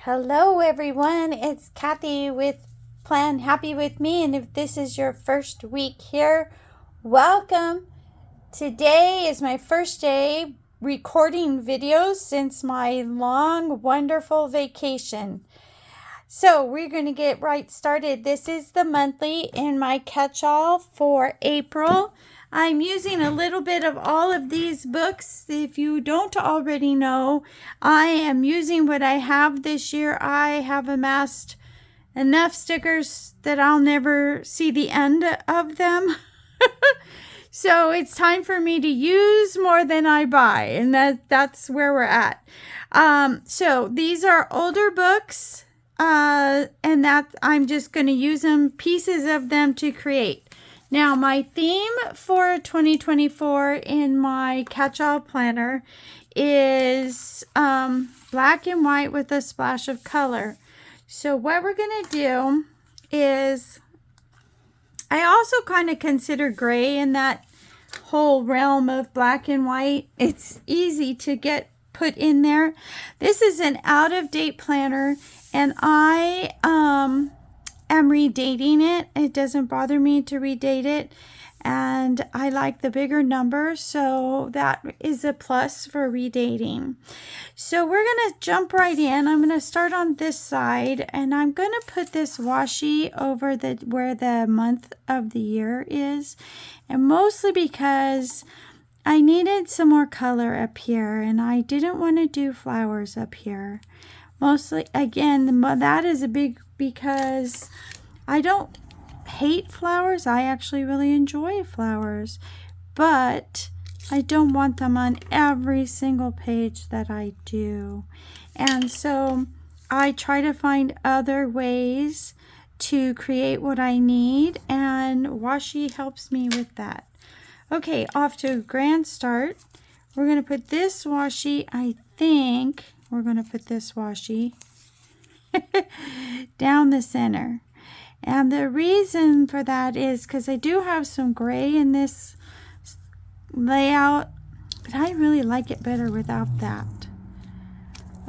Hello everyone, it's Kathy with Plan Happy With Me, and if this is your first week here, welcome. Today is my first day recording videos since my long, wonderful vacation. So we're going to get right started. This is the monthly in my catch-all for April. I'm using a little bit of all of these books. If you don't already know, I am using what I have this year. I have amassed enough stickers that I'll never see the end of them. So it's time for me to use more than I buy, and that's where we're at. So these are older books, and that I'm just going to use pieces of them to create. Now, my theme for 2024 in my catch-all planner is black and white with a splash of color. So what we're going to do is, I also kind of consider gray in that whole realm of black and white. It's easy to get put in there. This is an out-of-date planner, and I am redating it. It doesn't bother me to redate it, and I like the bigger number, so that is a plus for redating. So we're going to jump right in. I'm going to start on this side, and I'm going to put this washi over where the month of the year is, and mostly because I needed some more color up here, and I didn't want to do flowers up here. Mostly, again, that is a big, because I don't hate flowers. I actually really enjoy flowers, but I don't want them on every single page that I do. And so I try to find other ways to create what I need, and washi helps me with that. Okay, off to a grand start. We're going to put this washi, I think we're going to put this washi down the center. And the reason for that is because I do have some gray in this layout, but I really like it better without that.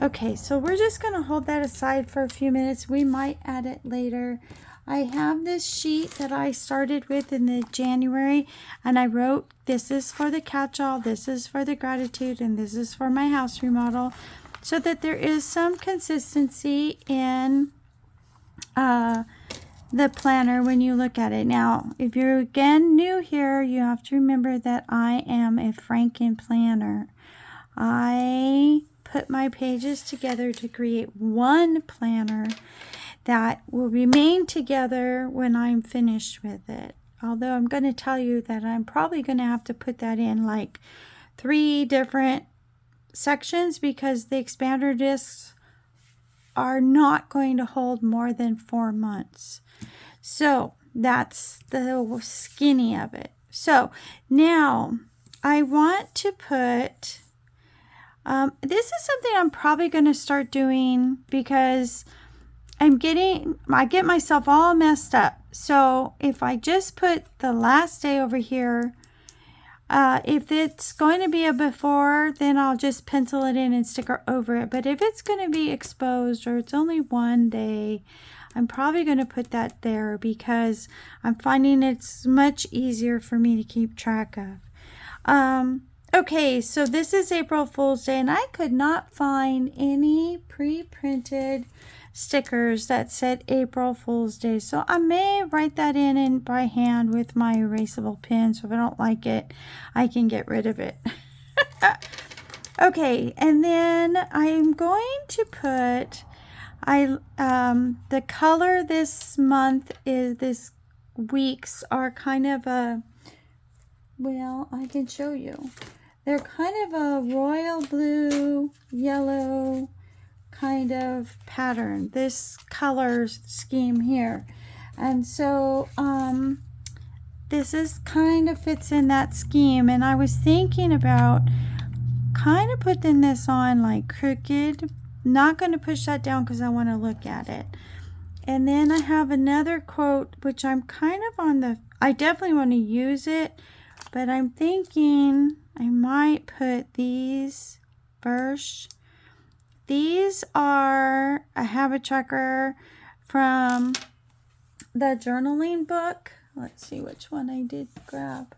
Okay, so we're just going to hold that aside for a few minutes. We might add it later. I have this sheet that I started with in the January, and I wrote, this is for the catch-all, this is for the gratitude, and this is for my house remodel, so that there is some consistency in the planner when you look at it. Now, if you're again new here, you have to remember that I am a Franken planner. I put my pages together to create one planner that will remain together when I'm finished with it. Although I'm going to tell you that I'm probably going to have to put that in like 3 different sections, because the expander discs are not going to hold more than 4 months. So that's the skinny of it. So now I want to put, this is something I'm probably going to start doing, because I get myself all messed up. So if I just put the last day over here, if it's going to be a before, then I'll just pencil it in and stick over it. But if it's going to be exposed, or it's only one day, I'm probably going to put that there, because I'm finding it's much easier for me to keep track of. Okay, so this is April Fool's Day, and I could not find any pre-printed stickers that said April Fool's Day. So I may write that in by hand with my erasable pen, so if I don't like it, I can get rid of it. Okay, and then I'm going to put, the color this month is, this week's are kind of a, well, I can show you. They're kind of a royal blue, yellow kind of pattern, this color scheme here. And so this is kind of fits in that scheme, and I was thinking about kind of putting this on like crooked. Not going to push that down because I want to look at it. And then I have another quote, which I'm kind of on the, I definitely want to use it, but I'm thinking I might put these first, These are a habit tracker from the journaling book. Let's see which one I did grab.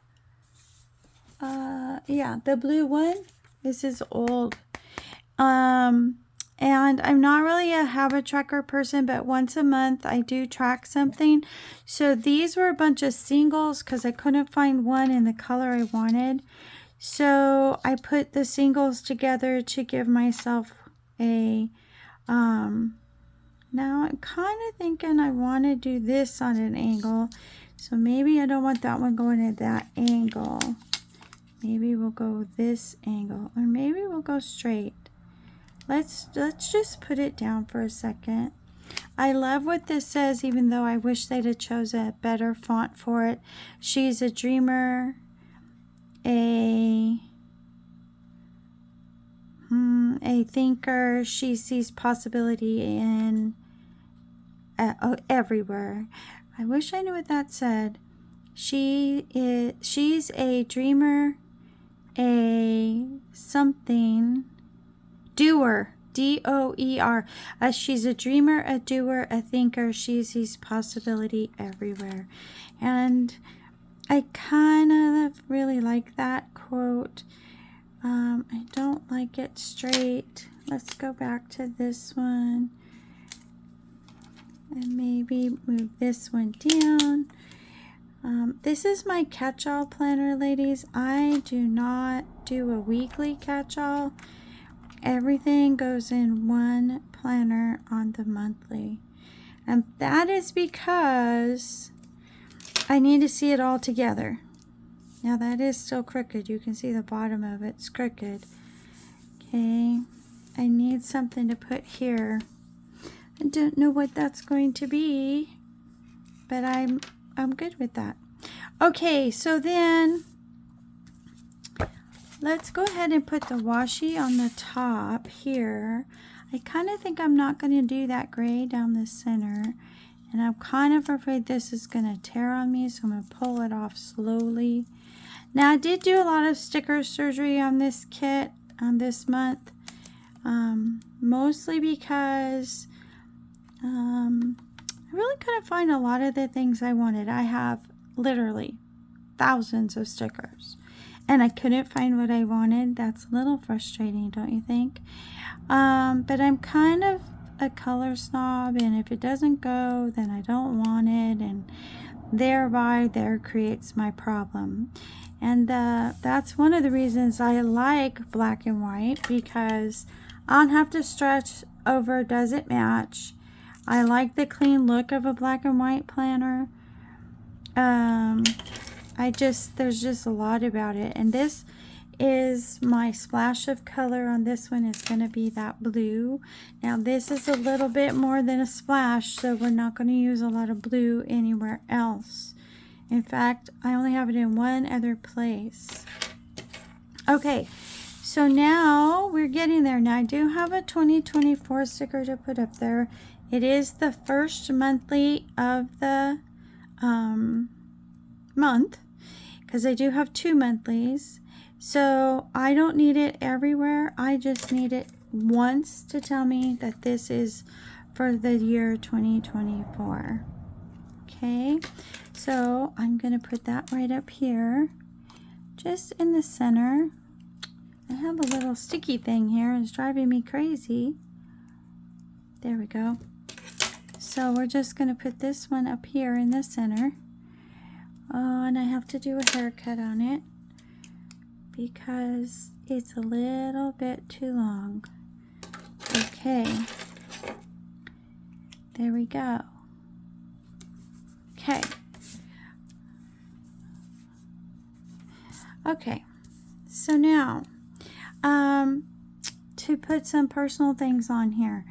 Yeah, the blue one. This is old. And I'm not really a habit tracker person, but once a month I do track something. So these were a bunch of singles because I couldn't find one in the color I wanted. So I put the singles together to give myself a, now I'm kind of thinking I want to do this on an angle. So maybe I don't want that one going at that angle. Maybe we'll go this angle, or maybe we'll go straight. Let's just put it down for a second. I love what this says, even though I wish they'd have chose a better font for it. She's a dreamer, a thinker. She sees possibility in everywhere. I wish I knew what that said. She's a dreamer, a something. Doer, D-O-E-R. She's a dreamer, a doer, a thinker. She sees possibility everywhere. And I kind of really like that quote. I don't like it straight. Let's go back to this one. And maybe move this one down. This is my catch-all planner, ladies. I do not do a weekly catch-all. Everything goes in one planner on the monthly. And that is because I need to see it all together. Now that is still crooked. You can see the bottom of it's crooked. Okay. I need something to put here. I don't know what that's going to be, but I'm good with that. Okay, so then let's go ahead and put the washi on the top here. I kind of think I'm not going to do that gray down the center. And I'm kind of afraid this is going to tear on me, so I'm going to pull it off slowly. Now, I did do a lot of sticker surgery on this kit this month. Mostly because I really couldn't find a lot of the things I wanted. I have literally thousands of stickers. And I couldn't find what I wanted. That's a little frustrating, don't you think? But I'm kind of a color snob, and if it doesn't go, then I don't want it, and thereby there creates my problem. And that's one of the reasons I like black and white, because I don't have to stretch over does it match. I like the clean look of a black and white planner. There's just a lot about it. And this is my splash of color on this one is going to be that blue. Now this is a little bit more than a splash, so we're not going to use a lot of blue anywhere else. In fact, I only have it in one other place. Okay, so now we're getting there. Now I do have a 2024 sticker to put up there. It is the first monthly of the month, because I do have 2 monthlies. So I don't need it everywhere. I just need it once to tell me that this is for the year 2024. Okay, so I'm going to put that right up here, just in the center. I have a little sticky thing here. It's driving me crazy. There we go. So we're just going to put this one up here in the center. Oh, and I have to do a haircut on it because it's a little bit too long. Okay. There we go. Okay. Okay. So now, to put some personal things on here,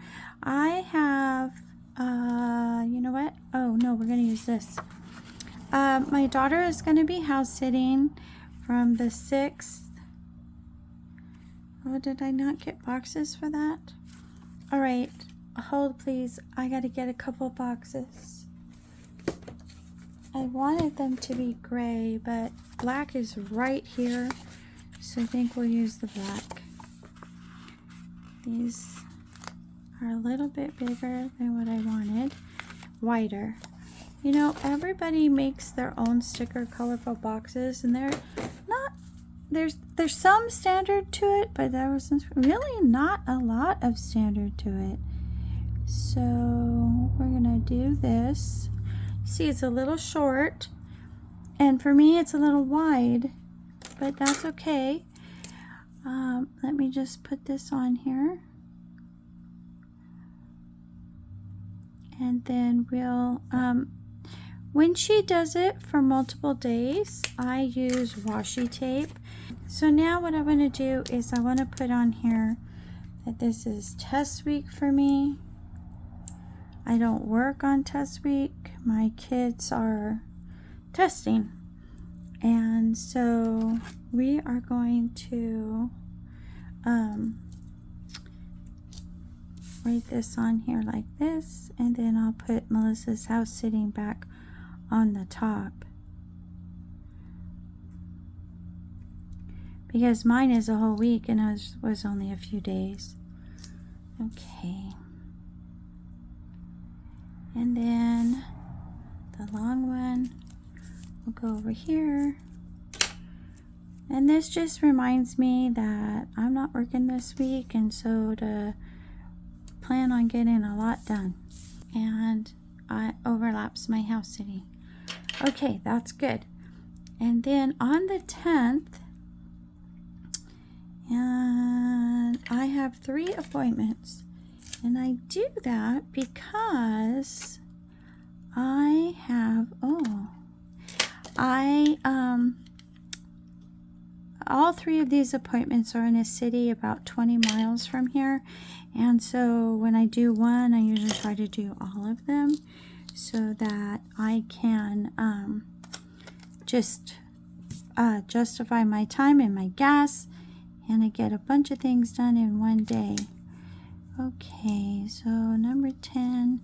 I have, you know what? Oh, no, we're going to use this. My daughter is going to be house sitting from the 6th. Oh, did I not get boxes for that? All right, hold please. I got to get a couple boxes. I wanted them to be gray, but black is right here, so I think we'll use the black. These are a little bit bigger than what I wanted. Wider. You know, everybody makes their own sticker colorful boxes, and they're not, there's some standard to it, but there was really not a lot of standard to it. So we're gonna do this. See, it's a little short, and for me it's a little wide, but that's okay. Let me just put this on here, and then we'll when she does it for multiple days, I use washi tape. So now what I want to do is I want to put on here that this is test week for me. I don't work on test week. My kids are testing. And so we are going to write this on here like this, and then I'll put Melissa's house sitting back on the top, because mine is a whole week and it was only a few days. Okay, and then the long one will go over here, and this just reminds me that I'm not working this week, and so to plan on getting a lot done, and it overlaps my house sitting. Okay, that's good. And then on the 10th, and I have 3 appointments, and I do that because I have all 3 of these appointments are in a city about 20 miles from here, and so when I do one, I usually try to do all of them so that I can just justify my time and my gas, and I get a bunch of things done in one day. Okay, so number 10,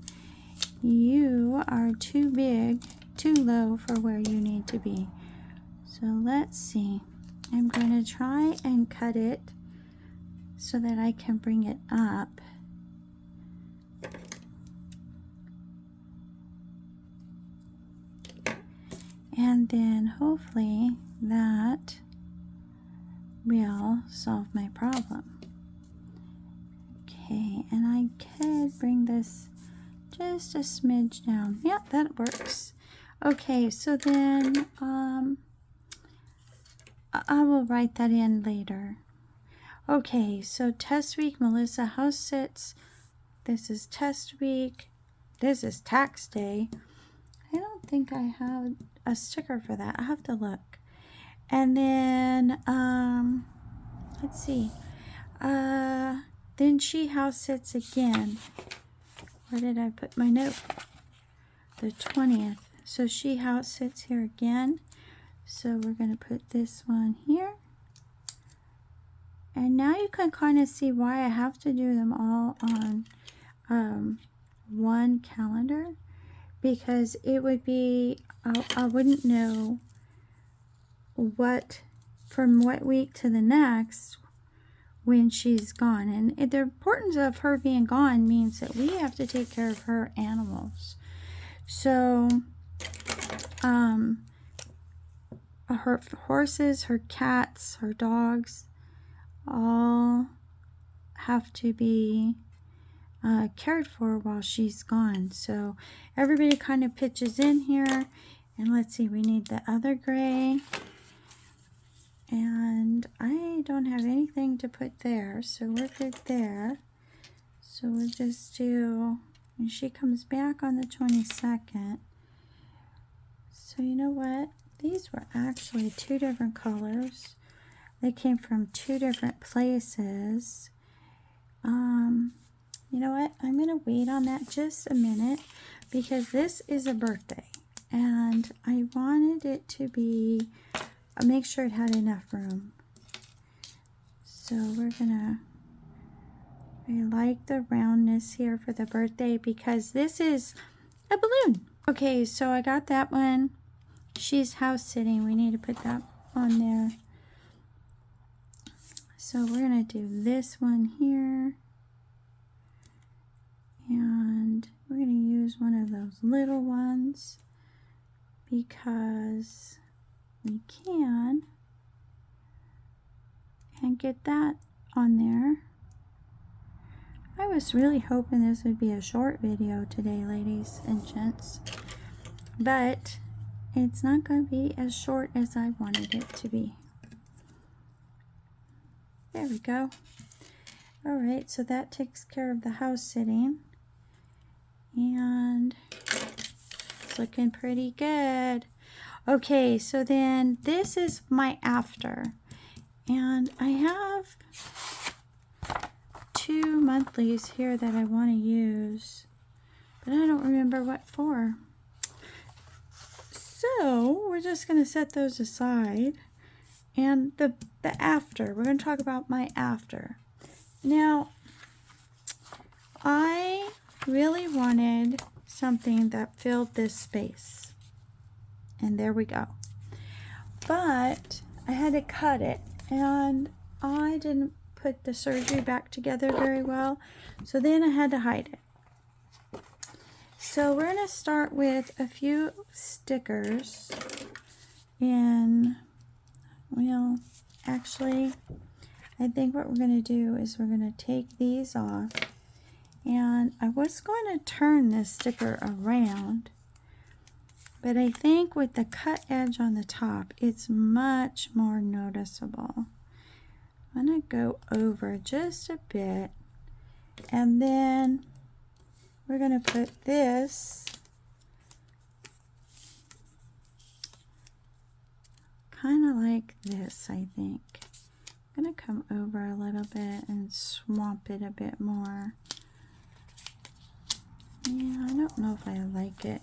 you are too big, too low for where you need to be. So let's see. I'm going to try and cut it so that I can bring it up. And then hopefully that will solve my problem. Okay, and I could bring this just a smidge down. Yeah, that works. Okay, so then I will write that in later. Okay, so test week, Melissa house sits. This is test week. This is tax day. I don't think I have a sticker for that. I have to look. And then let's see. Then she house sits again. Where did I put my note? The 20th. So she house sits here again. So we're going to put this one here. And now you can kind of see why I have to do them all on one calendar, because it would be, I wouldn't know from what week to the next when she's gone. And the importance of her being gone means that we have to take care of her animals. So her horses, her cats, her dogs all have to be cared for while she's gone. So everybody kind of pitches in here. And let's see, we need the other gray. And I don't have anything to put there, so we're good there. So we'll just do, and she comes back on the 22nd. So you know what? These were actually 2 different colors. They came from 2 different places. You know what? I'm going to wait on that just a minute, because this is a birthday. And I wanted it to be, make sure it had enough room. So we're going to, I like the roundness here for the birthday, because this is a balloon. Okay, so I got that one. She's house sitting. We need to put that on there. So we're going to do this one here. And we're going to use one of those little ones because we can, and get that on there. I was really hoping this would be a short video today, ladies and gents, but it's not going to be as short as I wanted it to be. There we go. All right, so that takes care of the house sitting, and it's looking pretty good. Okay, so then this is my after, and I have 2 monthlies here that I want to use, but I don't remember what for. So we're just going to set those aside. And the after, we're going to talk about my after. Now, I really wanted something that filled this space. And there we go. But I had to cut it, and I didn't put the surgery back together very well, so then I had to hide it. So we're going to start with a few stickers, and well, actually, I think what we're going to do is we're going to take these off, and I was going to turn this sticker around, but I think with the cut edge on the top, it's much more noticeable. I'm going to go over just a bit, and then we're going to put this kind of like this, I think. I'm going to come over a little bit and swamp it a bit more. Yeah, I don't know if I like it.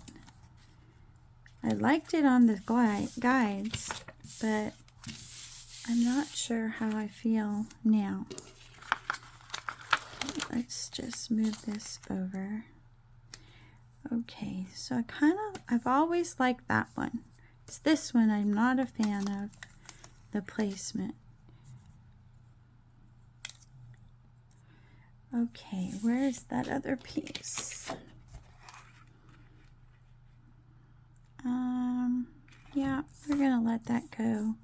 I liked it on the guides, but I'm not sure how I feel now. Let's just move this over. Okay, so I've always liked that one. It's this one I'm not a fan of, the placement. Okay, where is that other piece? Yeah, we're gonna let that go.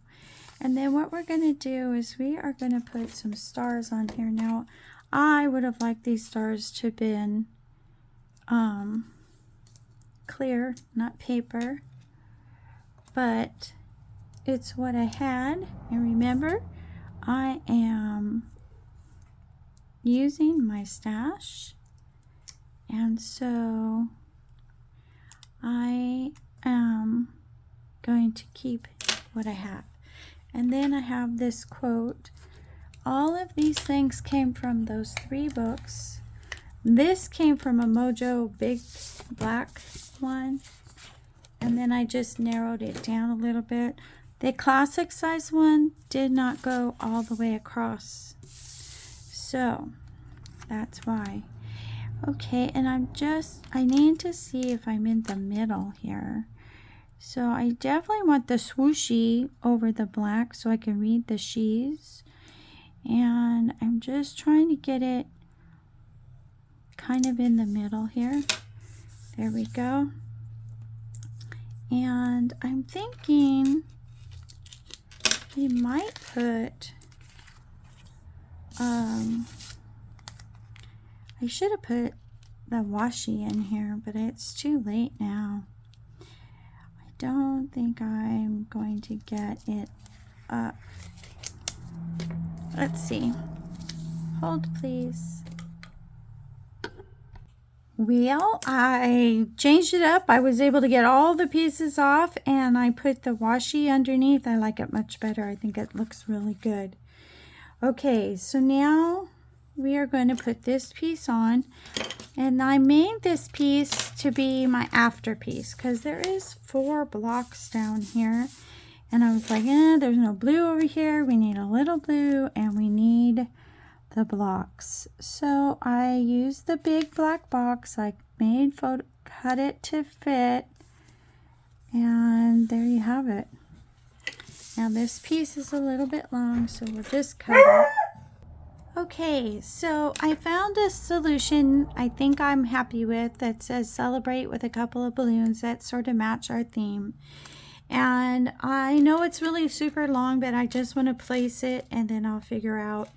And then what we're gonna do is we are gonna put some stars on here. Now, I would have liked these stars to have been clear, not paper, but it's what I had. And remember, I am using my stash, and so I am going to keep what I have. And then I have this quote. All of these things came from those 3 books. This came from a Mojo big black one, and then I just narrowed it down a little bit. The classic size one did not go all the way across, so that's why. Okay, and I need to see if I'm in the middle here. So I definitely want the swooshy over the black so I can read the she's. And I'm just trying to get it kind of in the middle here. There we go. And I'm thinking we might put, I should have put the washi in here, but it's too late now. I don't think I'm going to get it up. Let's see. Hold, please. Well, I changed it up. I was able to get all the pieces off, and I put the washi underneath. I like it much better. I think it looks really good. Okay, so now we are going to put this piece on, and I made this piece to be my after piece because there is 4 blocks down here, and I was like, there's no blue over here. We need a little blue, and we need the blocks. So I used the big black box. I cut it to fit, and there you have it. Now this piece is a little bit long, so we'll just cut it. Okay, so I found a solution I think I'm happy with that says celebrate with a couple of balloons that sort of match our theme. And I know it's really super long, but I just want to place it and then I'll figure out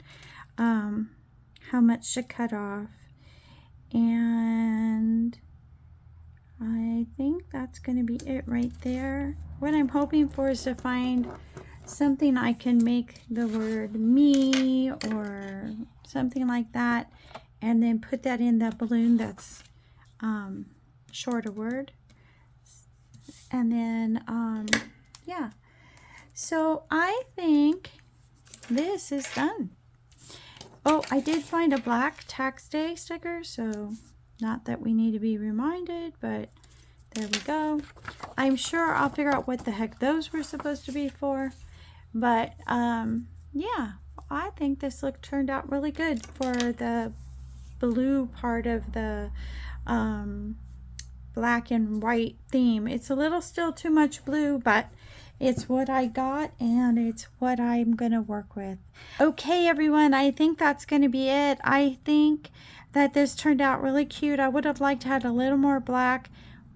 how much to cut off. And I think that's going to be it right there. What I'm hoping for is to find something I can make the word me or something like that, and then put that in the balloon that's short a word. And then yeah, so I think this is done. Oh, I did find a black tax day sticker, so not that we need to be reminded, but there we go. I'm sure I'll figure out what the heck those were supposed to be for. But yeah, I think this look turned out really good for the blue part of the black and white theme. It's a little still too much blue, but it's what I got and it's what I'm gonna work with. Okay everyone, I think that's gonna be it. I think that this turned out really cute. I would have liked to have a little more black.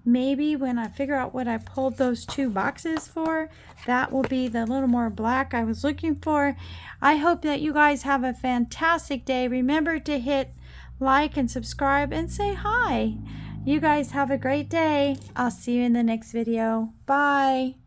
Maybe when I figure out what I pulled those two boxes for, that will be the little more black I was looking for. I hope that you guys have a fantastic day. Remember to hit like and subscribe and say hi. You guys have a great day. I'll see you in the next video. Bye.